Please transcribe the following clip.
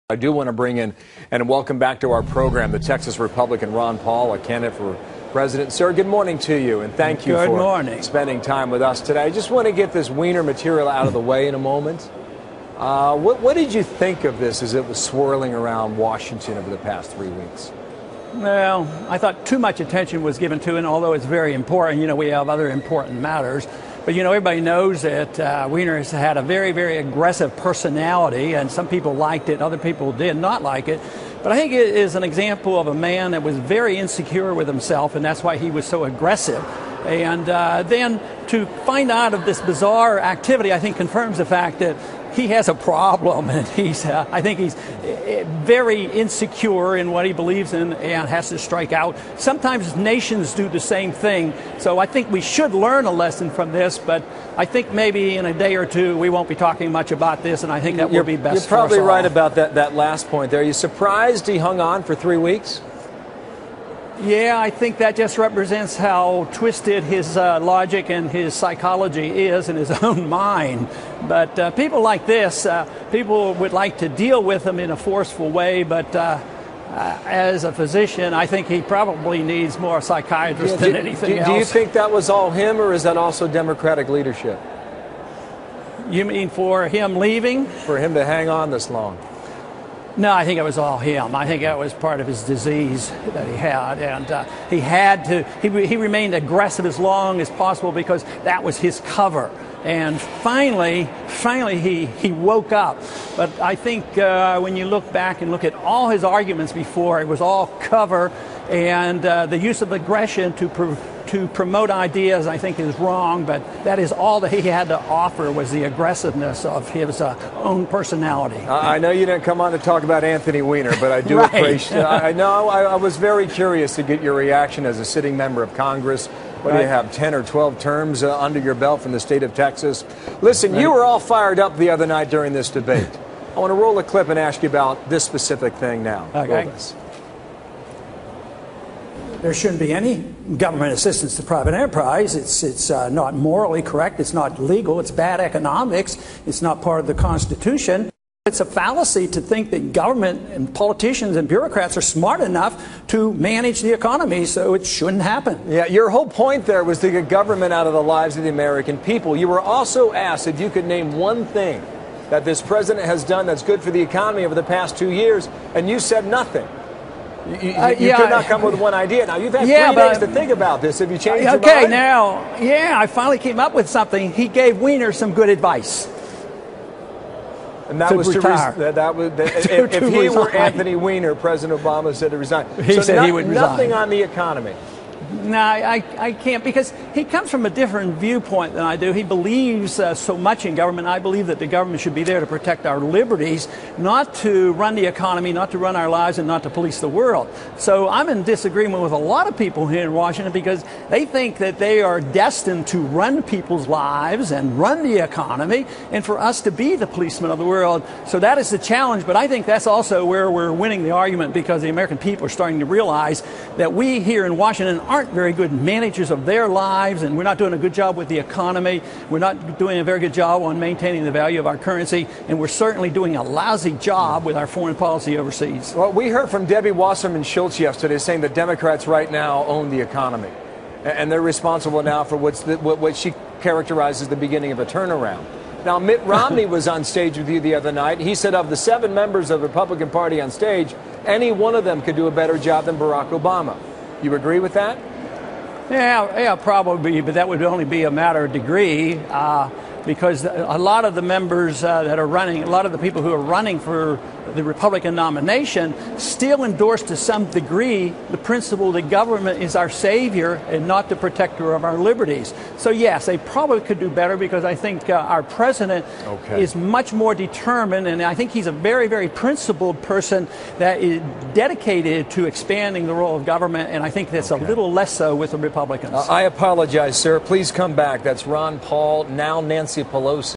I do want to bring in and welcome back to our program the Texas Republican Ron Paul, a candidate for president. Sir, good morning to you, and thank you for spending time with us today. I just want to get this Weiner material out of the way in a moment. What did you think of this as it was swirling around Washington over the past 3 weeks? Well, I thought too much attention was given to it, and although it's very important, we have other important matters. But, everybody knows that Weiner has had a very, very aggressive personality, and some people liked it, other people did not like it. But I think it is an example of a man that was very insecure with himself, and that's why he was so aggressive. And then to find out of this bizarre activity, I think confirms the fact that he has a problem, and I think he's very insecure in what he believes in and has to strike out. Sometimes nations do the same thing, so I think we should learn a lesson from this, but I think maybe in a day or two we won't be talking much about this, and I think that will be best. You're probably right about that last point there. Are you surprised he hung on for 3 weeks? Yeah, I think that just represents how twisted his logic and his psychology is in his own mind. But people like this, people would like to deal with him in a forceful way, but as a physician, I think he probably needs more psychiatrists than anything else. Do you think that was all him, or is that also Democratic leadership? You mean for him leaving? For him to hang on this long? No, I think it was all him. I think that was part of his disease that he had, and he had to. He remained aggressive as long as possible because that was his cover. And finally, he woke up. But I think when you look back and look at all his arguments before, it was all cover, and the use of aggression to promote ideas, I think, is wrong, but that is all that he had to offer was the aggressiveness of his own personality. I know you didn't come on to talk about Anthony Weiner, but I do appreciate it. I was very curious to get your reaction as a sitting member of Congress. What do you have, 10 or 12 terms under your belt from the state of Texas? Listen, you were all fired up the other night during this debate. I want to roll a clip and ask you about this specific thing now. Okay. There shouldn't be any government assistance to private enterprise. It's not morally correct. It's not legal. It's bad economics. It's not part of the Constitution. It's a fallacy to think that government and politicians and bureaucrats are smart enough to manage the economy, so it shouldn't happen. Yeah, your whole point there was to get government out of the lives of the American people. You were also asked if you could name one thing that this president has done that's good for the economy over the past 2 years, and you said nothing. You could not come with one idea. Now, you've had 3 days to think about this. Have you changed your mind? Okay, now, I finally came up with something. He gave Weiner some good advice. And that was retire. If he were Anthony Weiner, President Obama said to resign. He said he would resign. Nothing on the economy. No, I can't, because he comes from a different viewpoint than I do. He believes so much in government. I believe that the government should be there to protect our liberties, not to run the economy, not to run our lives, and not to police the world. So I'm in disagreement with a lot of people here in Washington because they think that they are destined to run people's lives and run the economy, and for us to be the policemen of the world. So that is the challenge, but I think that's also where we're winning the argument, because the American people are starting to realize that we here in Washington aren't very good managers of their lives, and we're not doing a good job with the economy. We're not doing a very good job on maintaining the value of our currency, and we're certainly doing a lousy job with our foreign policy overseas. Well, we heard from Debbie Wasserman Schultz yesterday saying that Democrats right now own the economy, and they're responsible now for what she characterizes the beginning of a turnaround. Now, Mitt Romney was on stage with you the other night. He said of the 7 members of the Republican Party on stage, any one of them could do a better job than Barack Obama. You agree with that? Yeah, probably, but that would only be a matter of degree, because a lot of the members that are running, a lot of the people who are running for the Republican nomination still endorse to some degree the principle that government is our savior and not the protector of our liberties. So yes, they probably could do better, because I think our president is much more determined, and I think he's a very, very principled person that is dedicated to expanding the role of government, and I think that's a little less so with the Republicans. I apologize, sir. Please come back. That's Ron Paul, now Nancy Pelosi.